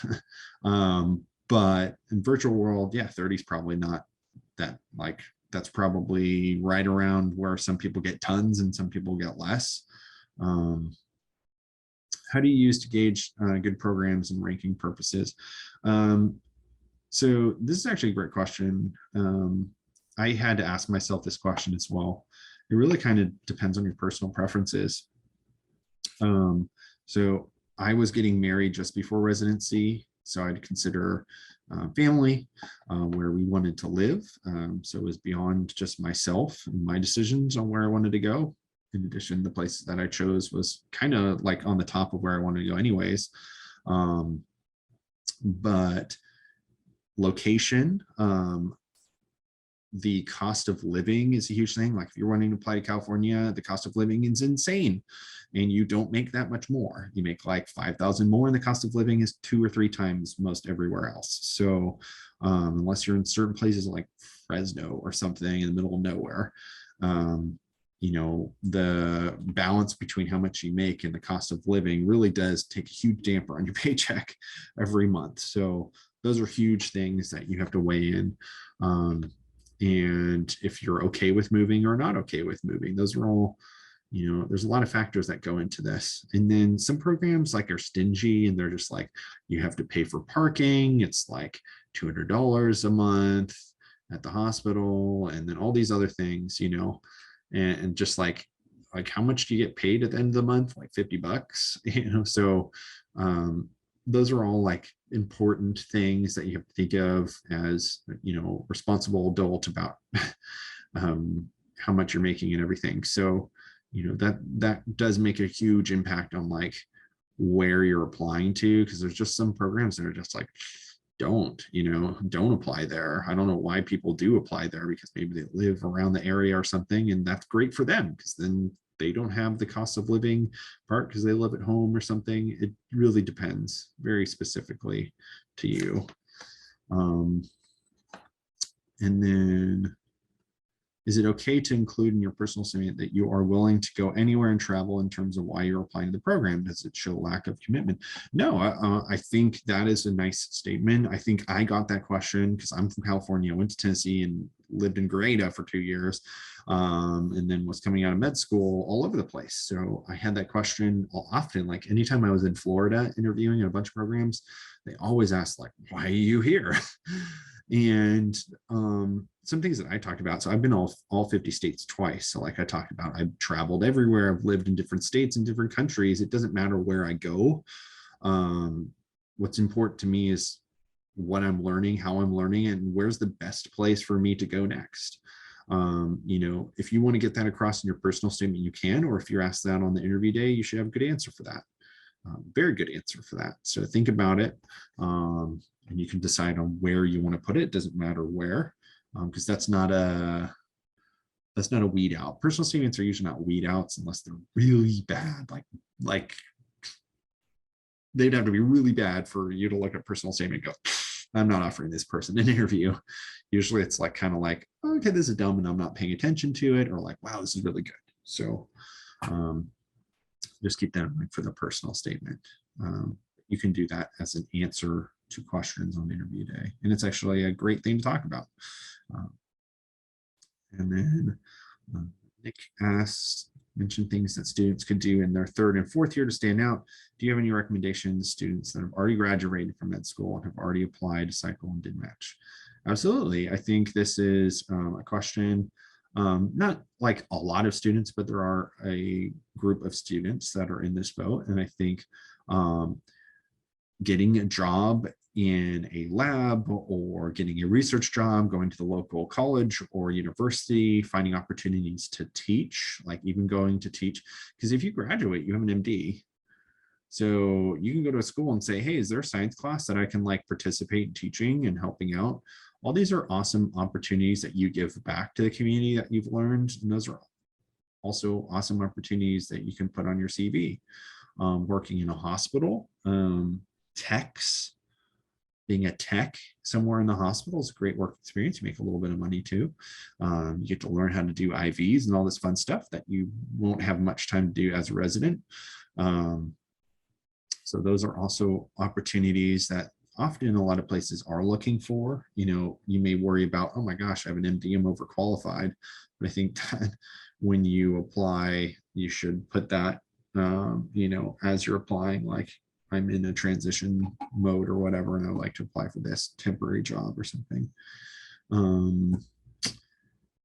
But in virtual world, yeah, 30 is probably not that, like, that's probably right around where some people get tons and some people get less. How do you use to gauge good programs and ranking purposes? So this is actually a great question. I had to ask myself this question as well. It really kind of depends on your personal preferences. So I was getting married just before residency, so I'd consider family, where we wanted to live. So it was beyond just myself and my decisions on where I wanted to go. In addition, the place that I chose was kind of like on the top of where I wanted to go anyways. But location, the cost of living is a huge thing. Like if you're wanting to apply to California, the cost of living is insane and you don't make that much more. You make like 5,000 more and the cost of living is 2 or 3 times most everywhere else. So unless you're in certain places like Fresno or something in the middle of nowhere, you know, the balance between how much you make and the cost of living really does take a huge damper on your paycheck every month. So those are huge things that you have to weigh in. And if you're okay with moving or not okay with moving, those are all, you know, there's a lot of factors that go into this. And then some programs like are stingy and they're just like, you have to pay for parking. It's like $200 a month at the hospital. And then all these other things, you know, and just like how much do you get paid at the end of the month? Like $50, you know? So those are all like important things that you have to think of as, you know, responsible adult about how much you're making and everything. So, you know, that does make a huge impact on like where you're applying to, because there's just some programs that are just like, don't apply there. I don't know why people do apply there, because maybe they live around the area or something, and that's great for them because then they don't have the cost of living part because they live at home or something. It really depends very specifically to you. And then, is it okay to include in your personal statement that you are willing to go anywhere and travel in terms of why you're applying to the program? Does it show lack of commitment? No, I think that is a nice statement. I think I got that question because I'm from California, went to Tennessee and lived in Greta for 2 years, and then was coming out of med school all over the place. So I had that question often, like anytime I was in Florida interviewing in a bunch of programs, they always asked like, why are you here? And some things that I talked about. So I've been all 50 states twice. So like I talked about, I've traveled everywhere. I've lived in different states and different countries. It doesn't matter where I go. What's important to me is what I'm learning, how I'm learning, and where's the best place for me to go next. You know, if you want to get that across in your personal statement, you can, or if you're asked that on the interview day, you should have a good answer for that. Very good answer for that. So think about it. And you can decide on where you want to put it. It doesn't matter where, because that's not a weed out. Personal statements are usually not weed outs unless they're really bad. Like they'd have to be really bad for you to look at personal statement and go, I'm not offering this person an interview. Usually it's like kind of like, okay, this is dumb and I'm not paying attention to it, or like, wow, this is really good. So just keep that in mind for the personal statement. You can do that as an answer to questions on interview day. And it's actually a great thing to talk about. And then Nick asks, mention things that students could do in their third and fourth year to stand out. Do you have any recommendations, students that have already graduated from med school and have already applied to cycle and did match? Absolutely. I think this is a question, not like a lot of students, but there are a group of students that are in this boat. And I think getting a job in a lab or getting a research job, going to the local college or university, finding opportunities to teach, like even going to teach, because if you graduate, you have an MD. So you can go to a school and say, hey, is there a science class that I can like participate in teaching and helping out? All these are awesome opportunities that you give back to the community that you've learned. And those are also awesome opportunities that you can put on your CV. Working in a hospital, techs, being a tech somewhere in the hospital is a great work experience. You make a little bit of money too. You get to learn how to do IVs and all this fun stuff that you won't have much time to do as a resident. So those are also opportunities that often a lot of places are looking for. You know, you may worry about, oh my gosh, I have an MD, I'm overqualified. But I think that when you apply, you should put that, you know, as you're applying, like, I'm in a transition mode or whatever, and I would like to apply for this temporary job or something.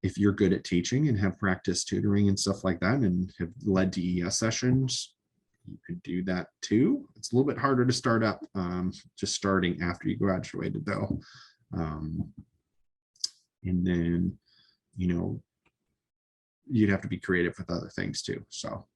If you're good at teaching and have practice tutoring and stuff like that and have led DES sessions, you could do that too. It's a little bit harder to start up, just starting after you graduated though. And then, you know, you'd have to be creative with other things too. So